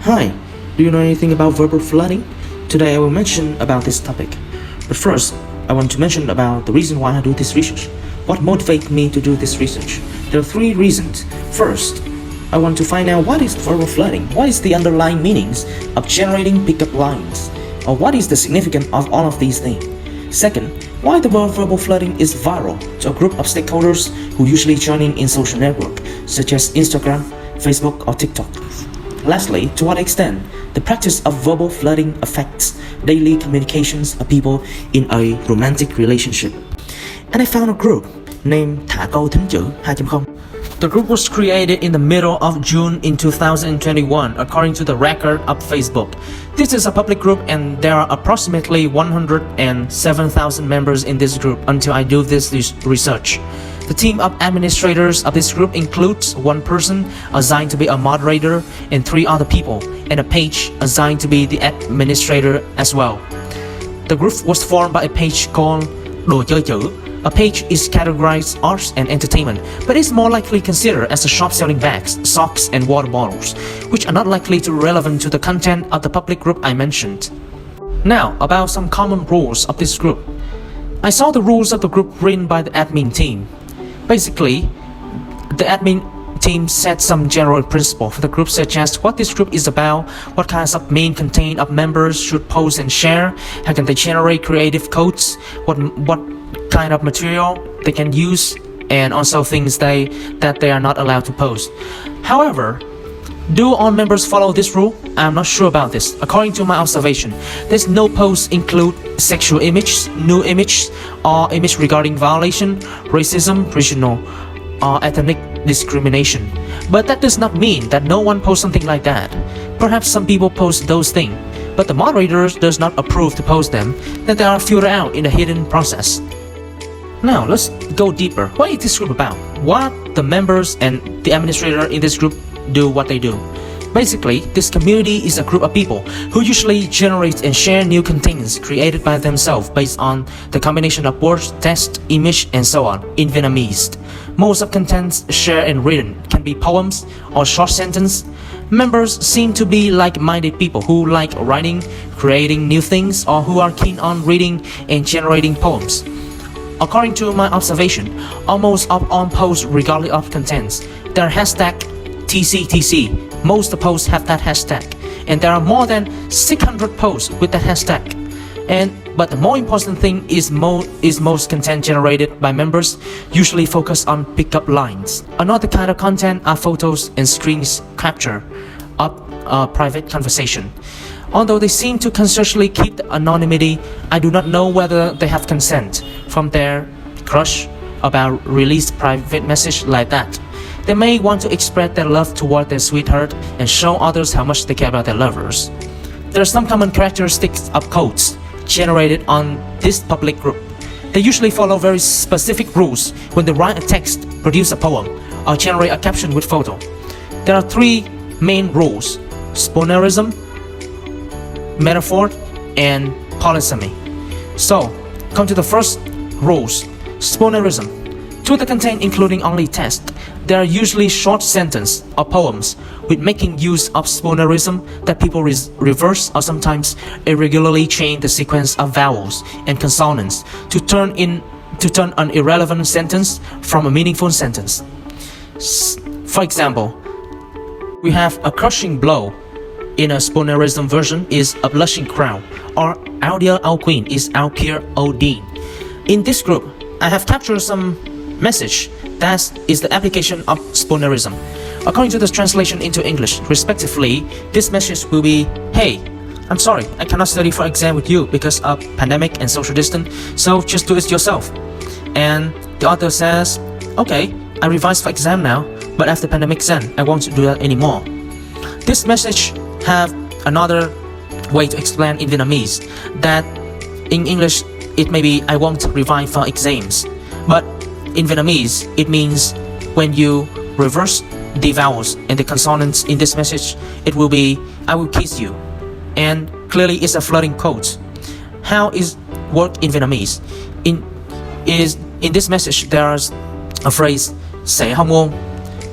Hi, do you know anything about verbal flooding? Today I will mention about this topic. But first, I want to mention about the reason why I do this research. What motivates me to do this research? There are three reasons. First, I want to find out what is verbal flooding, what is the underlying meanings of generating pickup lines, or what is the significance of all of these things. Second, why the word verbal flooding is viral to a group of stakeholders who usually join in social networks such as Instagram, Facebook, or TikTok. Lastly, to what extent the practice of verbal flooding affects daily communications of people in a romantic relationship. And I found a group named Thả câu thính chữ 2.0. The group was created in the middle of June in 2021 according to the record of Facebook. This is a public group and there are approximately 107,000 members in this group until I do this research. The team of administrators of this group includes one person assigned to be a moderator and 3 other people, and a page assigned to be the administrator as well. The group was formed by a page called Đồ chơi chữ. A page is categorized arts and entertainment, but is more likely considered as a shop selling bags, socks, and water bottles, which are not likely to be relevant to the content of the public group I mentioned. Now, about some common rules of this group. I saw the rules of the group written by the admin team. Basically, the admin team set some general principles for the group, such as what this group is about, what kinds of main content of members should post and share, how can they generate creative codes, what kind of material they can use, and also things that they are not allowed to post. However, do all members follow this rule? I'm not sure about this. According to my observation, there's no post include sexual images, nude images, or image regarding violation, racism, regional, or ethnic discrimination. But that does not mean that no one posts something like that. Perhaps some people post those things, but the moderators does not approve to post them, then they are filtered out in a hidden process. Now let's go deeper. What is this group about? What the members and the administrator in this group do what they do. Basically, this community is a group of people who usually generate and share new contents created by themselves based on the combination of words, text, image, and so on in Vietnamese. Most of contents shared and written can be poems or short sentences. Members seem to be like-minded people who like writing, creating new things, or who are keen on reading and generating poems. According to my observation, almost all posts regardless of contents, there are hashtag TCTC. Most posts have that hashtag, and there are more than 600 posts with that hashtag. But the more important thing is most content generated by members usually focus on pickup lines. Another kind of content are photos and screens capture of a private conversation. Although they seem to consciously keep the anonymity, I do not know whether they have consent from their crush about release private message like that. They may want to express their love toward their sweetheart and show others how much they care about their lovers. There are some common characteristics of codes generated on this public group. They usually follow very specific rules when they write a text, produce a poem, or generate a caption with photo. There are 3 main rules: spoonerism, metaphor, and polysemy. So, come to the first rules. Spoonerism. To the content including only text, there are usually short sentences or poems with making use of spoonerism that people reverse or sometimes irregularly change the sequence of vowels and consonants to turn an irrelevant sentence from a meaningful sentence. For example, we have a crushing blow in a spoonerism version is a blushing crown, or Áo Đia Áo Queen is Áo Kia Odin. In this group, I have captured some message that is the application of spoonerism. According to the translation into English, respectively, this message will be, "Hey, I'm sorry, I cannot study for exam with you because of pandemic and social distance, so just do it yourself." And the author says, "Okay, I revised for exam now, but after pandemic's end, I won't do that anymore." This message have another way to explain in Vietnamese that in English it may be "I won't revise for exams," but in Vietnamese it means when you reverse the vowels and the consonants in this message, it will be "I will kiss you," and clearly it's a flooding code. How is work in Vietnamese? In this message there's a phrase "sẽ hông ôn,"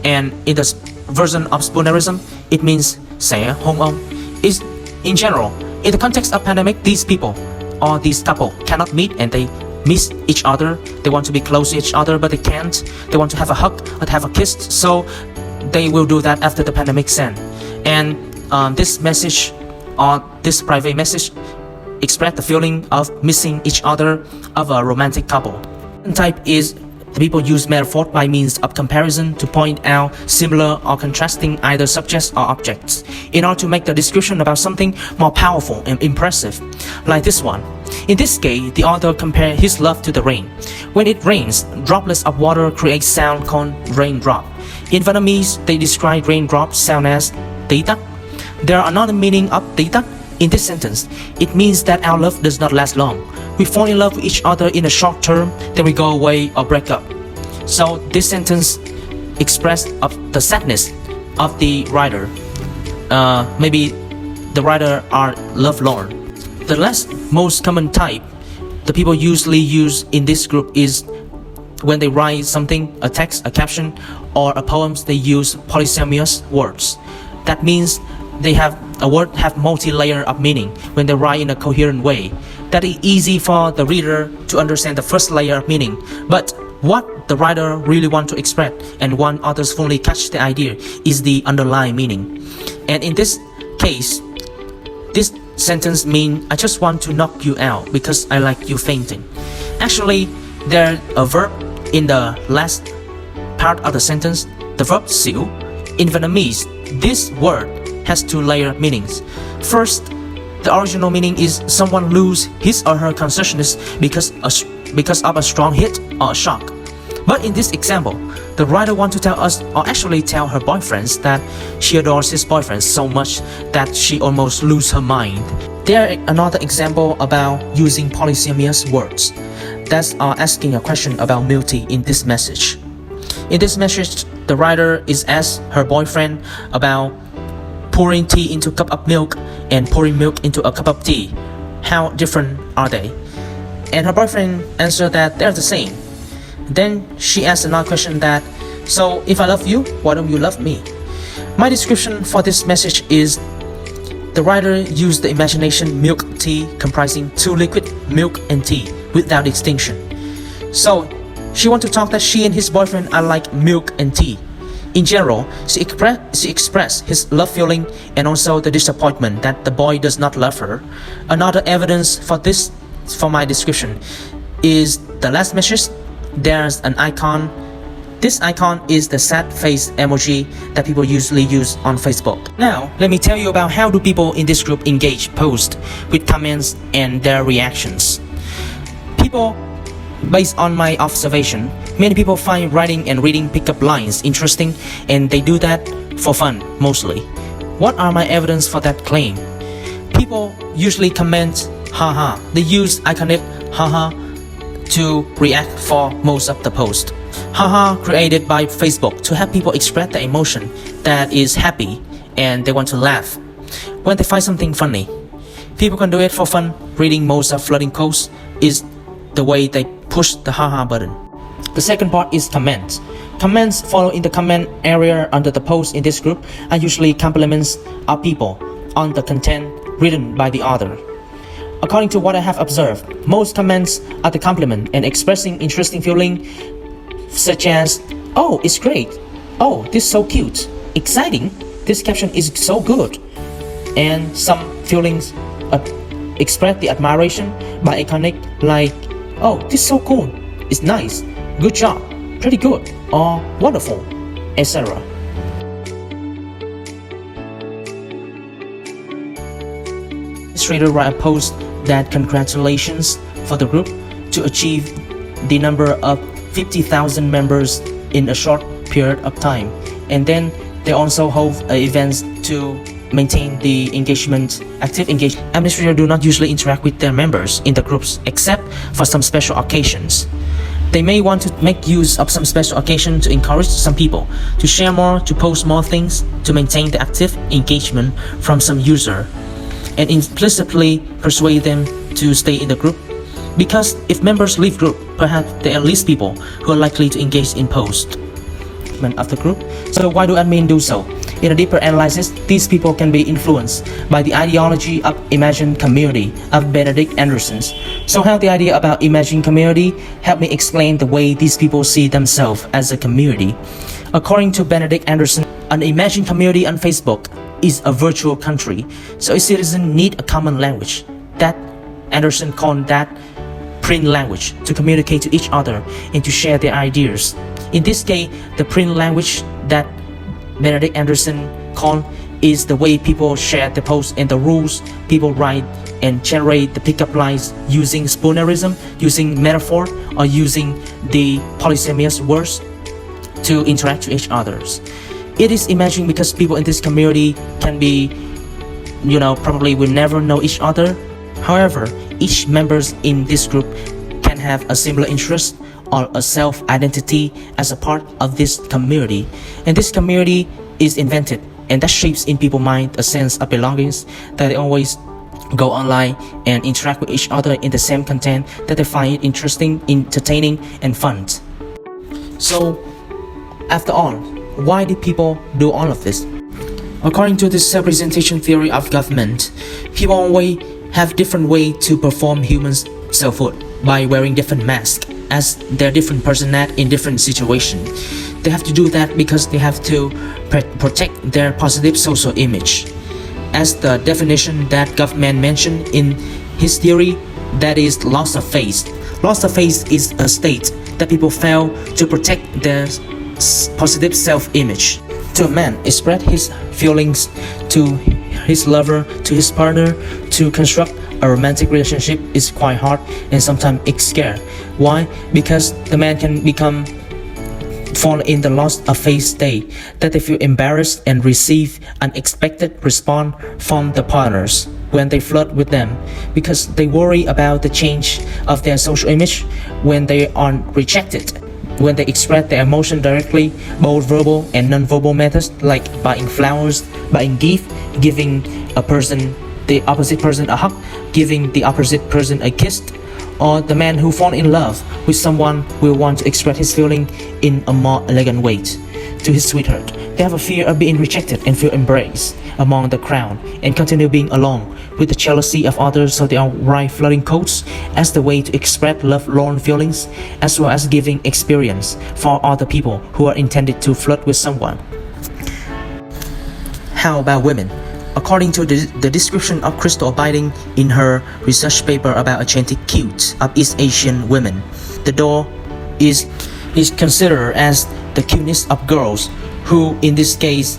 and in the version of spoonerism it means sẽ hôn ông is in general. In the context of pandemic, these people or these couple cannot meet and they miss each other. They want to be close to each other but they can't. They want to have a hug or have a kiss, so they will do that after the pandemic ends. And this message or this private message express the feeling of missing each other of a romantic couple. Second type is the people use metaphor by means of comparison to point out similar or contrasting either subjects or objects in order to make the description about something more powerful and impressive, like this one. In this case, the author compared his love to the rain. When it rains, droplets of water create sound called raindrop. In Vietnamese, they describe raindrops sound as tí tắc. There are another meaning of tí tắc. In this sentence, it means that our love does not last long. We fall in love with each other in a short term, then we go away or break up. So this sentence expressed of the sadness of the writer. Maybe the writer are lovelorn. The last most common type the people usually use in this group is when they write something, a text, a caption, or a poem, they use polysemous words. That means a word have multi-layer of meaning when they write in a coherent way. That is easy for the reader to understand the first layer of meaning. But what the writer really want to express and want others fully catch the idea is the underlying meaning. And in this case, this sentence means I just want to knock you out because I like you fainting. Actually, there's a verb in the last part of the sentence, the verb xỉu. In Vietnamese, this word has two layer meanings. First, the original meaning is someone lose his or her consciousness because of a strong hit or a shock. But in this example, the writer wants to tell us, or actually tell her boyfriend, that she adores his boyfriend so much that she almost lose her mind. There is another example about using polysemous words. That's asking a question about milk tea in this message. In this message, the writer is asked her boyfriend about pouring tea into a cup of milk and pouring milk into a cup of tea. How different are they? And her boyfriend answered that they're the same. Then she asked another question that, so if I love you, why don't you love me? My description for this message is the writer used the imagination milk tea comprising two liquid, milk and tea, without distinction. So she wants to talk that she and his boyfriend are like milk and tea. In general, she expressed his love feeling and also the disappointment that the boy does not love her. Another evidence for my description is the last message. There's an icon. This icon is the sad face emoji that people usually use on Facebook. Now, let me tell you about how do people in this group engage post with comments and their reactions. People, based on my observation, many people find writing and reading pickup lines interesting, and they do that for fun mostly. What are my evidence for that claim? People usually comment haha. They use iconic haha to react for most of the post. Haha created by Facebook to have people express the emotion that is happy and they want to laugh when they find something funny. People can do it for fun. Reading most of flirting posts is the way they push the haha button. The second part is comments. Comments follow in the comment area under the post in this group are usually compliments of people on the content written by the author. According to what I have observed, most comments are the compliment and expressing interesting feeling such as, oh, it's great, oh, this is so cute, exciting, this caption is so good. And some feelings express the admiration by iconic like, oh, this is so cool, it's nice, good job, pretty good, or wonderful, etc. This reader write a post that congratulations for the group to achieve the number of 50,000 members in a short period of time, and then they also hold events to maintain the engagement, active engagement. Administrators do not usually interact with their members in the groups except for some special occasions. They may want to make use of some special occasion to encourage some people to share more, to post more things, to maintain the active engagement from some user, and implicitly persuade them to stay in the group. Because if members leave group, perhaps there are least people who are likely to engage in post of the group. So why do admin do so? In a deeper analysis, these people can be influenced by the ideology of imagined community of Benedict Anderson's. So how the idea about imagined community helped me explain the way these people see themselves as a community. According to Benedict Anderson, an imagined community on Facebook is a virtual country, so its citizens need a common language. That Anderson called that print language to communicate to each other and to share their ideas. In this case, the print language that Benedict Anderson called is the way people share the posts and the rules people write and generate the pickup lines using spoonerism, using metaphor, or using the polysemous words to interact with each other. It is imagined because people in this community can be, probably will never know each other. However, each members in this group can have a similar interest or a self-identity as a part of this community. And this community is invented, and that shapes in people's mind a sense of belongings that they always go online and interact with each other in the same content that they find interesting, entertaining, and fun. So, after all, why did people do all of this? According to the self-representation theory of government, people always have different ways to perform human selfhood by wearing different masks as their different persona in different situations. They have to do that because they have to protect their positive social image. As the definition that government mentioned in his theory, that is loss of face. Loss of face is a state that people fail to protect their positive self-image. To a man, express his feelings to his lover, to his partner, to construct a romantic relationship is quite hard and sometimes it's scary. Why? Because the man can fall in the loss of face state that they feel embarrassed and receive unexpected response from the partners when they flirt with them because they worry about the change of their social image when they are rejected. When they express their emotion directly, both verbal and non-verbal methods like buying flowers, buying gifts, giving the opposite person a hug, giving the opposite person a kiss, or the man who falls in love with someone will want to express his feeling in a more elegant way to his sweetheart. They have a fear of being rejected and feel embraced among the crowd and continue being alone with the jealousy of others, so they are write flirting codes as the way to express love-lorn feelings as well as giving experience for other people who are intended to flirt with someone. How about women? According to the description of Crystal Biding in her research paper about authentic cute of East Asian women, the doll is considered as the cuteness of girls who in this case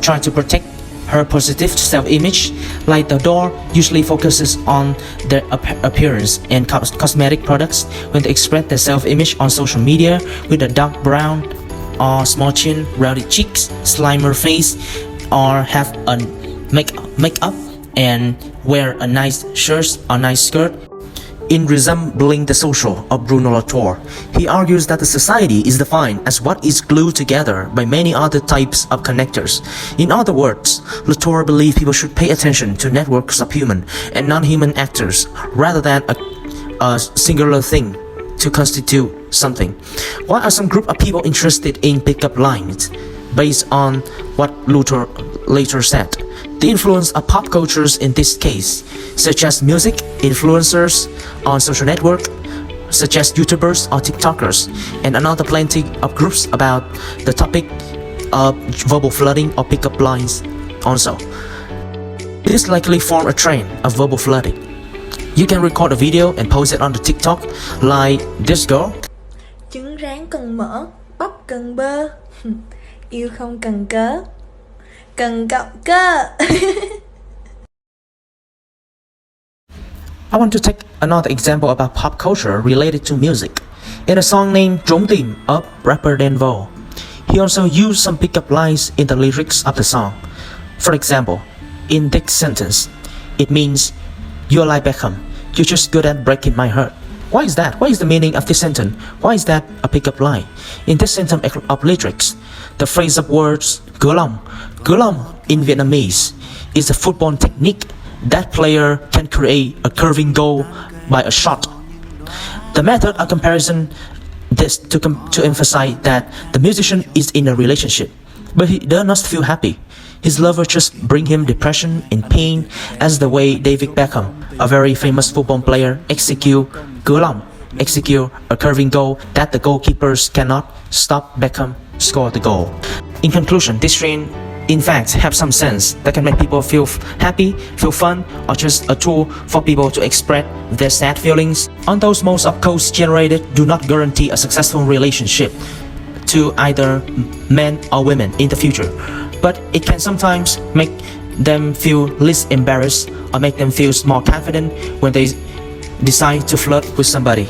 try to protect her positive self-image. Like the doll usually focuses on their appearance and cosmetic products when they express their self-image on social media with a dark brown or small chin, rounded cheeks, slimmer face, or have a makeup and wear a nice shirt or nice skirt. In resembling the social of Bruno Latour, he argues that the society is defined as what is glued together by many other types of connectors. In other words, Latour believed people should pay attention to networks of human and non-human actors rather than a singular thing to constitute something. Why are some group of people interested in pickup lines? Based on what Luther later said, the influence of pop cultures in this case, such as music, influencers on social network, such as YouTubers or TikTokers, and another plenty of groups about the topic of verbal flirting or pickup lines also. This likely form a trend of verbal flirting. You can record a video and post it on the TikTok like this girl. Trứng rán cần mỡ, bắp cần bơ, yêu không cần cớ, cần cọng cơ. I want to take another example about pop culture related to music. In a song named Trốn Tìm of rapper Denvo, he also used some pickup lines in the lyrics of the song. For example, in this sentence, it means, "You're like Beckham, you're just good at breaking my heart." Why is that? What is the meaning of this sentence? Why is that a pickup line? In this sentence of lyrics, the phrase of words "Cửa lòng" in Vietnamese is a football technique that player can create a curving goal by a shot. The method of comparison this to emphasize that the musician is in a relationship but he does not feel happy. His lover just bring him depression and pain, as the way David Beckham, a very famous football player, execute a curving goal that the goalkeepers cannot stop. Beckham score the goal. In conclusion, this trend in fact have some sense that can make people feel happy, feel fun, or just a tool for people to express their sad feelings. Although most of codes generated do not guarantee a successful relationship to either men or women in the future, but it can sometimes make them feel less embarrassed or make them feel more confident when they decide to flirt with somebody.